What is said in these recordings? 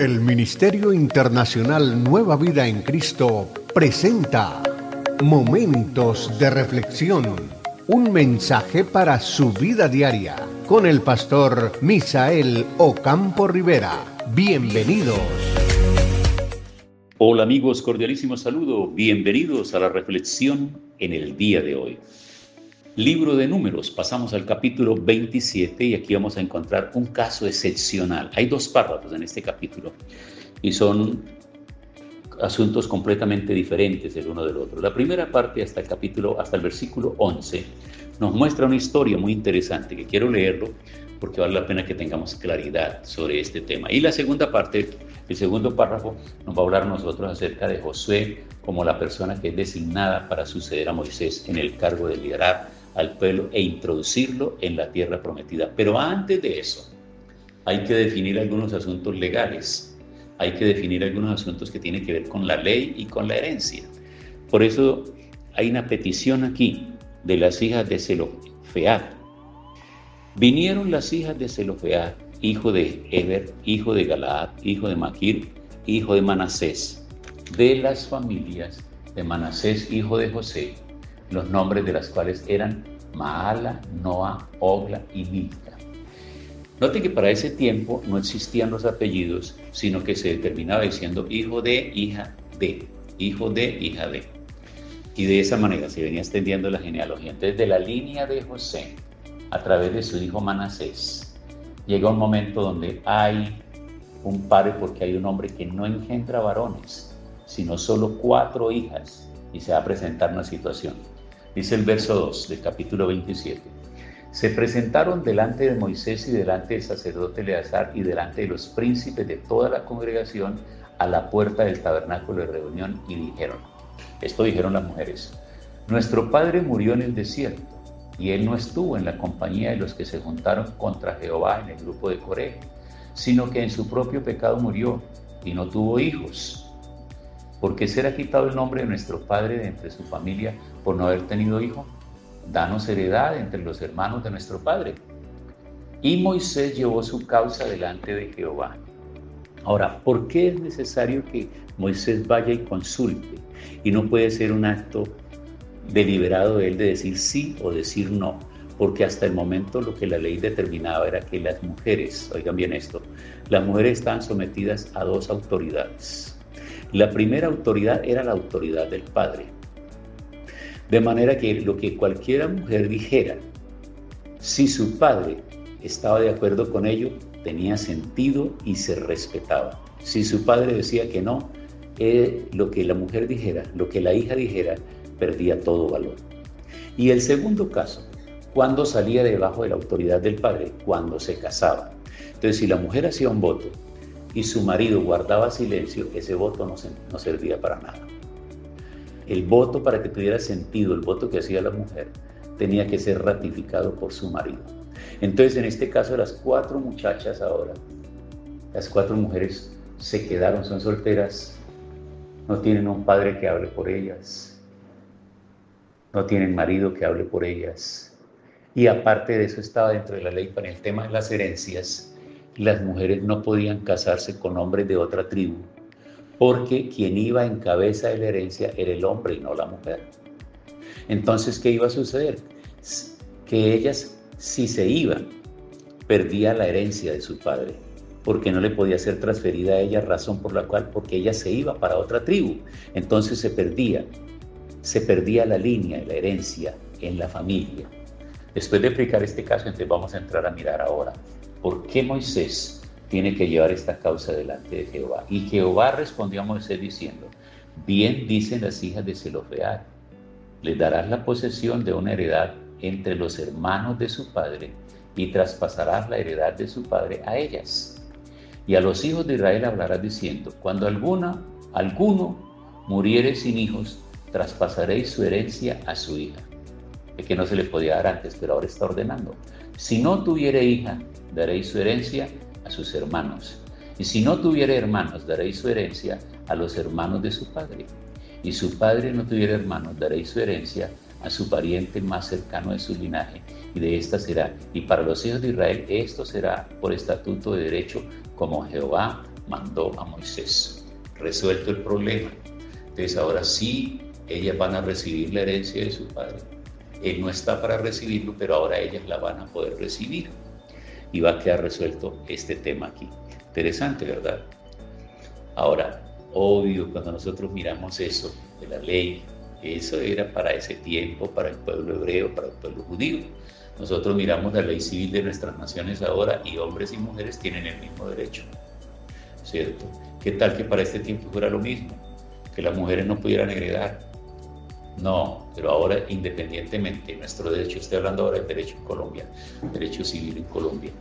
El Ministerio Internacional Nueva Vida en Cristo presenta Momentos de Reflexión, un mensaje para su vida diaria, con el pastor Misael Ocampo Rivera. Bienvenidos. Hola amigos, cordialísimo saludo. Bienvenidos a la reflexión en el día de hoy. Libro de Números, pasamos al capítulo 27 y aquí vamos a encontrar un caso excepcional. Hay dos párrafos en este capítulo y son asuntos completamente diferentes el uno del otro. La primera parte hasta el versículo 11 nos muestra una historia muy interesante que quiero leerlo porque vale la pena que tengamos claridad sobre este tema. Y la segunda parte, el segundo párrafo, nos va a hablar nosotros acerca de Josué como la persona que es designada para suceder a Moisés en el cargo de liderar al pueblo e introducirlo en la tierra prometida. Pero antes de eso, hay que definir algunos asuntos legales, hay que definir algunos asuntos que tienen que ver con la ley y con la herencia. Por eso hay una petición aquí de las hijas de Zelofead. Vinieron las hijas de Zelofead, hijo de Heber, hijo de Galaad, hijo de Maquir, hijo de Manasés, de las familias de Manasés, hijo de José, los nombres de las cuales eran Maala, Noa, Ogla y Milca. Note que para ese tiempo no existían los apellidos, sino que se determinaba diciendo hijo de, hija de, hijo de, hija de. Y de esa manera se venía extendiendo la genealogía. Entonces, de la línea de José, a través de su hijo Manasés, llega un momento donde hay un padre, porque hay un hombre que no engendra varones, sino solo 4 hijas, y se va a presentar una situación. Dice el verso 2 del capítulo 27. Se presentaron delante de Moisés y delante del sacerdote Eleazar y delante de los príncipes de toda la congregación a la puerta del tabernáculo de reunión y dijeron, esto dijeron las mujeres, nuestro padre murió en el desierto y él no estuvo en la compañía de los que se juntaron contra Jehová en el grupo de Coré, sino que en su propio pecado murió y no tuvo hijos. ¿Por qué será quitado el nombre de nuestro padre de entre su familia por no haber tenido hijo? Danos heredad entre los hermanos de nuestro padre. Y Moisés llevó su causa delante de Jehová. Ahora, ¿por qué es necesario que Moisés vaya y consulte? Y no puede ser un acto deliberado de él de decir sí o decir no. Porque hasta el momento lo que la ley determinaba era que las mujeres, oigan bien esto, las mujeres estaban sometidas a 2 autoridades. La primera autoridad era la autoridad del padre. De manera que lo que cualquiera mujer dijera, si su padre estaba de acuerdo con ello, tenía sentido y se respetaba. Si su padre decía que no, lo que la mujer dijera, lo que la hija dijera, perdía todo valor. Y el segundo caso, cuando salía debajo de la autoridad del padre, cuando se casaba. Entonces, si la mujer hacía un voto y su marido guardaba silencio, ese voto no servía para nada. El voto, para que tuviera sentido, el voto que hacía la mujer, tenía que ser ratificado por su marido. Entonces, en este caso, las 4 muchachas ahora, las 4 mujeres se quedaron, son solteras, no tienen un padre que hable por ellas, no tienen marido que hable por ellas. Y aparte de eso, estaba dentro de la ley para el tema de las herencias. Las mujeres no podían casarse con hombres de otra tribu, porque quien iba en cabeza de la herencia era el hombre y no la mujer. Entonces, ¿qué iba a suceder? Que ellas, si se iban, perdía la herencia de su padre, porque no le podía ser transferida a ella, razón por la cual, porque ella se iba para otra tribu. Entonces se perdía la línea, la herencia en la familia. Después de explicar este caso, entonces vamos a entrar a mirar ahora por qué Moisés tiene que llevar esta causa delante de Jehová. Y Jehová respondió a Moisés diciendo, bien dicen las hijas de Zelofead, les darás la posesión de una heredad entre los hermanos de su padre y traspasarás la heredad de su padre a ellas. Y a los hijos de Israel hablarás diciendo, cuando alguno muriere sin hijos, traspasaréis su herencia a su hija. Es que no se le podía dar antes, pero ahora está ordenando. Si no tuviere hija, daréis su herencia a sus hermanos. Y si no tuviere hermanos, daréis su herencia a los hermanos de su padre. Y su padre no tuviera hermanos, daréis su herencia a su pariente más cercano de su linaje, y de esta será. Y para los hijos de Israel esto será por estatuto de derecho, como Jehová mandó a Moisés. Resuelto el problema. Entonces ahora sí, ellas van a recibir la herencia de su padre. Él no está para recibirlo, pero ahora ellas la van a poder recibir. Y va a quedar resuelto este tema aquí. Interesante, ¿verdad? Ahora, obvio, cuando nosotros miramos eso de la ley, eso era para ese tiempo, para el pueblo hebreo, para el pueblo judío. Nosotros miramos la ley civil de nuestras naciones ahora y hombres y mujeres tienen el mismo derecho, ¿cierto? ¿Qué tal que para este tiempo fuera lo mismo? Que las mujeres no pudieran heredar. No, pero ahora independientemente, nuestro derecho, estoy hablando ahora del derecho en Colombia, derecho civil en Colombia,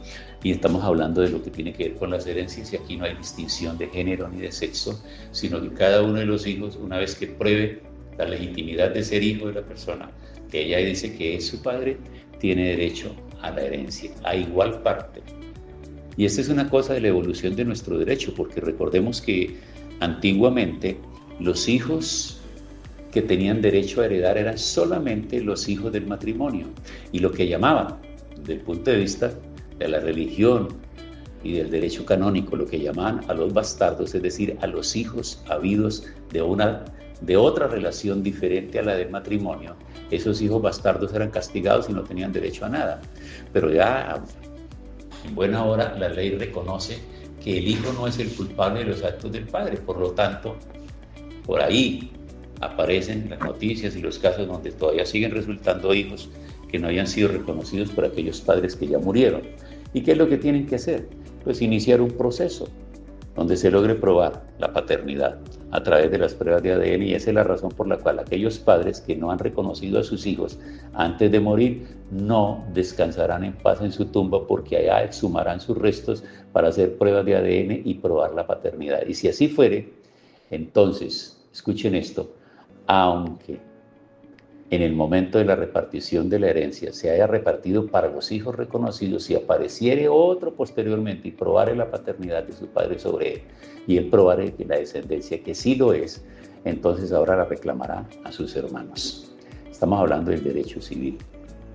y estamos hablando de lo que tiene que ver con las herencias, y aquí no hay distinción de género ni de sexo, sino que cada uno de los hijos, una vez que pruebe la legitimidad de ser hijo de la persona, que ella dice que es su padre, tiene derecho a la herencia, a igual parte. Y esta es una cosa de la evolución de nuestro derecho, porque recordemos que antiguamente los hijos que tenían derecho a heredar eran solamente los hijos del matrimonio, y lo que llamaban, desde el punto de vista de la religión y del derecho canónico, lo que llamaban a los bastardos, es decir, a los hijos habidos de otra relación diferente a la del matrimonio. Esos hijos bastardos eran castigados y no tenían derecho a nada. Pero ya en buena hora la ley reconoce que el hijo no es el culpable de los actos del padre, por lo tanto, por ahí aparecen las noticias y los casos donde todavía siguen resultando hijos que no hayan sido reconocidos por aquellos padres que ya murieron. ¿Y qué es lo que tienen que hacer? Pues iniciar un proceso donde se logre probar la paternidad a través de las pruebas de ADN, y esa es la razón por la cual aquellos padres que no han reconocido a sus hijos antes de morir no descansarán en paz en su tumba, porque allá exhumarán sus restos para hacer pruebas de ADN y probar la paternidad. Y si así fuere, entonces, escuchen esto, aunque en el momento de la repartición de la herencia se haya repartido para los hijos reconocidos, si apareciere otro posteriormente y probare la paternidad de su padre sobre él, y él probare que la descendencia que sí lo es, entonces ahora la reclamará a sus hermanos. Estamos hablando del derecho civil,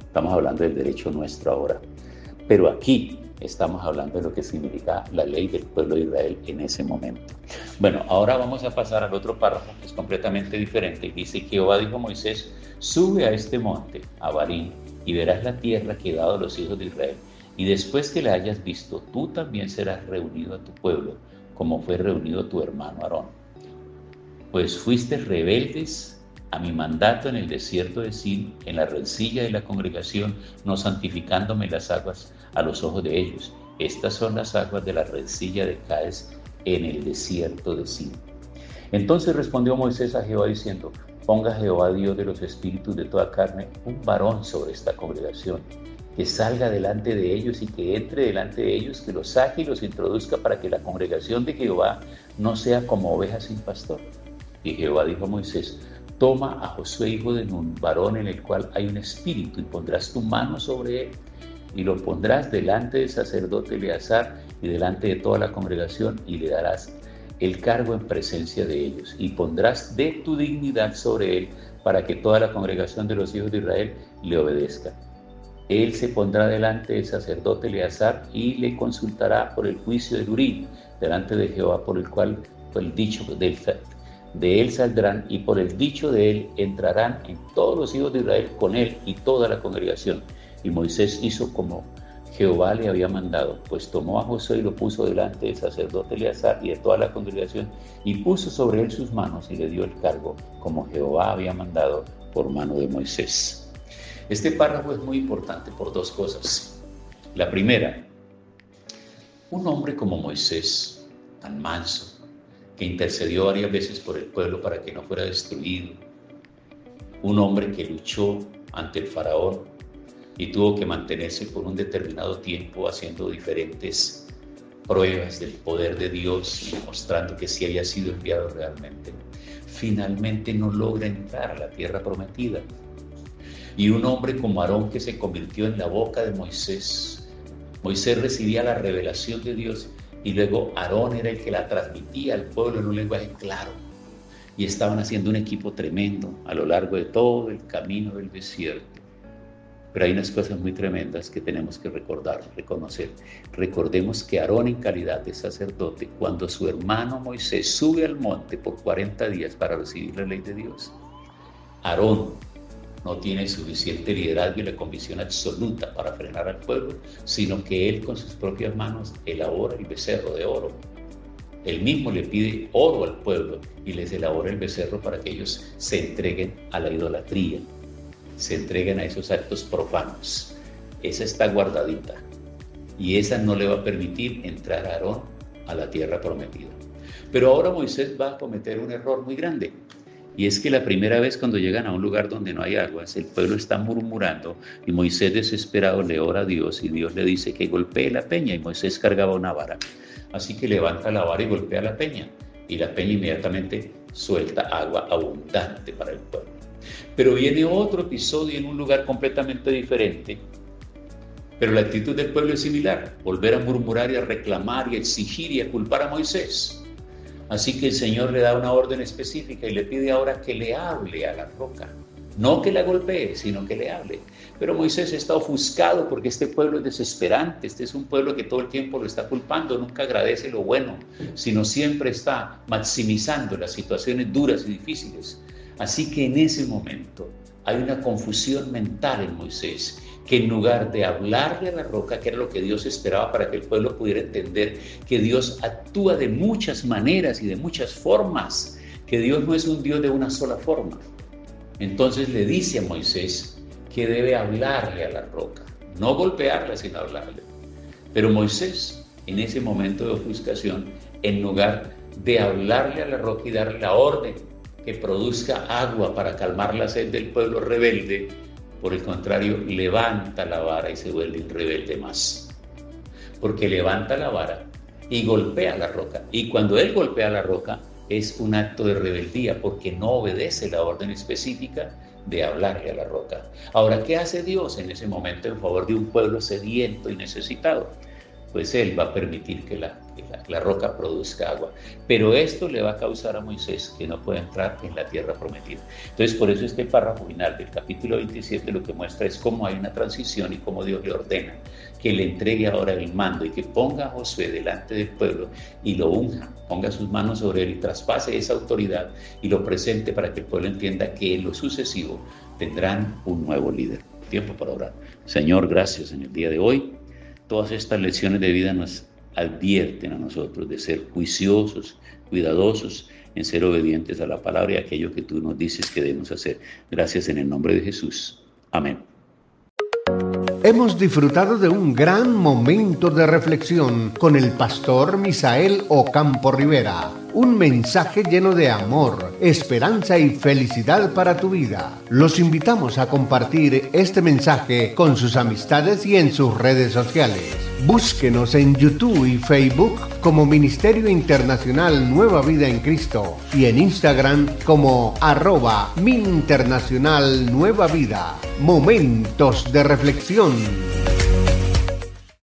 estamos hablando del derecho nuestro ahora, pero aquí estamos hablando de lo que significa la ley del pueblo de Israel en ese momento. Bueno, ahora vamos a pasar al otro párrafo, que es completamente diferente. Dice: Jehová dijo a Moisés: sube a este monte, a Abarim, y verás la tierra que he dado a los hijos de Israel. Y después que la hayas visto, tú también serás reunido a tu pueblo, como fue reunido tu hermano Aarón. Pues fuiste rebeldes a mi mandato en el desierto de Sin, en la rencilla de la congregación, no santificándome las aguas a los ojos de ellos. Estas son las aguas de la rencilla de Cades en el desierto de Sin. Entonces respondió Moisés a Jehová diciendo: ponga Jehová, Dios de los espíritus de toda carne, un varón sobre esta congregación, que salga delante de ellos y que entre delante de ellos, que los saque y los introduzca, para que la congregación de Jehová no sea como ovejas sin pastor. Y Jehová dijo a Moisés: toma a Josué hijo de Nun, varón en el cual hay un espíritu, y pondrás tu mano sobre él, y lo pondrás delante del sacerdote Eleazar y delante de toda la congregación, y le darás el cargo en presencia de ellos, y pondrás de tu dignidad sobre él, para que toda la congregación de los hijos de Israel le obedezca. Él se pondrá delante del sacerdote Eleazar y le consultará por el juicio de Urim delante de Jehová, por el cual, por el dicho de él saldrán, y por el dicho de él entrarán en todos los hijos de Israel con él y toda la congregación. Y Moisés hizo como Jehová le había mandado, pues tomó a Josué y lo puso delante del sacerdote Eleazar y de toda la congregación, y puso sobre él sus manos y le dio el cargo, como Jehová había mandado por mano de Moisés. Este párrafo es muy importante por dos cosas. La primera, un hombre como Moisés, tan manso, que intercedió varias veces por el pueblo para que no fuera destruido, un hombre que luchó ante el faraón y tuvo que mantenerse por un determinado tiempo haciendo diferentes pruebas del poder de Dios, mostrando que sí había sido enviado realmente, finalmente no logra entrar a la tierra prometida. Y un hombre como Aarón, que se convirtió en la boca de Moisés. Moisés recibía la revelación de Dios y luego Aarón era el que la transmitía al pueblo en un lenguaje claro. Y estaban haciendo un equipo tremendo a lo largo de todo el camino del desierto. Pero hay unas cosas muy tremendas que tenemos que recordar, reconocer. Recordemos que Aarón, en calidad de sacerdote, cuando su hermano Moisés sube al monte por 40 días para recibir la ley de Dios, Aarón no tiene suficiente liderazgo y la convicción absoluta para frenar al pueblo, sino que él con sus propias manos elabora el becerro de oro. Él mismo le pide oro al pueblo y les elabora el becerro para que ellos se entreguen a la idolatría, se entreguen a esos actos profanos. Esa está guardadita y esa no le va a permitir entrar a Aarón a la tierra prometida. Pero ahora Moisés va a cometer un error muy grande. Y es que la primera vez cuando llegan a un lugar donde no hay aguas, el pueblo está murmurando y Moisés desesperado le ora a Dios y Dios le dice que golpee la peña y Moisés cargaba una vara. Así que levanta la vara y golpea la peña y la peña inmediatamente suelta agua abundante para el pueblo. Pero viene otro episodio en un lugar completamente diferente, pero la actitud del pueblo es similar, volver a murmurar y a reclamar y a exigir y a culpar a Moisés. Así que el Señor le da una orden específica y le pide ahora que le hable a la roca. No que la golpee, sino que le hable. Pero Moisés está ofuscado porque este pueblo es desesperante. Este es un pueblo que todo el tiempo lo está culpando, nunca agradece lo bueno, sino siempre está maximizando las situaciones duras y difíciles. Así que en ese momento hay una confusión mental en Moisés, que en lugar de hablarle a la roca, que era lo que Dios esperaba para que el pueblo pudiera entender que Dios actúa de muchas maneras y de muchas formas, que Dios no es un Dios de una sola forma. Entonces le dice a Moisés que debe hablarle a la roca, no golpearla, sino hablarle. Pero Moisés, en ese momento de ofuscación, en lugar de hablarle a la roca y darle la orden que produzca agua para calmar la sed del pueblo rebelde, por el contrario, levanta la vara y se vuelve un rebelde más. Porque levanta la vara y golpea la roca. Y cuando él golpea la roca, es un acto de rebeldía porque no obedece la orden específica de hablarle a la roca. Ahora, ¿qué hace Dios en ese momento en favor de un pueblo sediento y necesitado? Pues Él va a permitir que la roca produzca agua. Pero esto le va a causar a Moisés que no pueda entrar en la tierra prometida. Entonces, por eso este párrafo final del capítulo 27 lo que muestra es cómo hay una transición y cómo Dios le ordena que le entregue ahora el mando y que ponga a Josué delante del pueblo y lo unja, ponga sus manos sobre él y traspase esa autoridad y lo presente para que el pueblo entienda que en lo sucesivo tendrán un nuevo líder. Tiempo para orar. Señor, gracias en el día de hoy. Todas estas lecciones de vida nos advierten a nosotros de ser juiciosos, cuidadosos, en ser obedientes a la palabra y a aquello que tú nos dices que debemos hacer. Gracias en el nombre de Jesús. Amén. Hemos disfrutado de un gran momento de reflexión con el pastor Misael Ocampo Rivera. Un mensaje lleno de amor, esperanza y felicidad para tu vida. Los invitamos a compartir este mensaje con sus amistades y en sus redes sociales. Búsquenos en YouTube y Facebook como Ministerio Internacional Nueva Vida en Cristo y en Instagram como @MIinternacional Nueva Vida. Momentos de reflexión.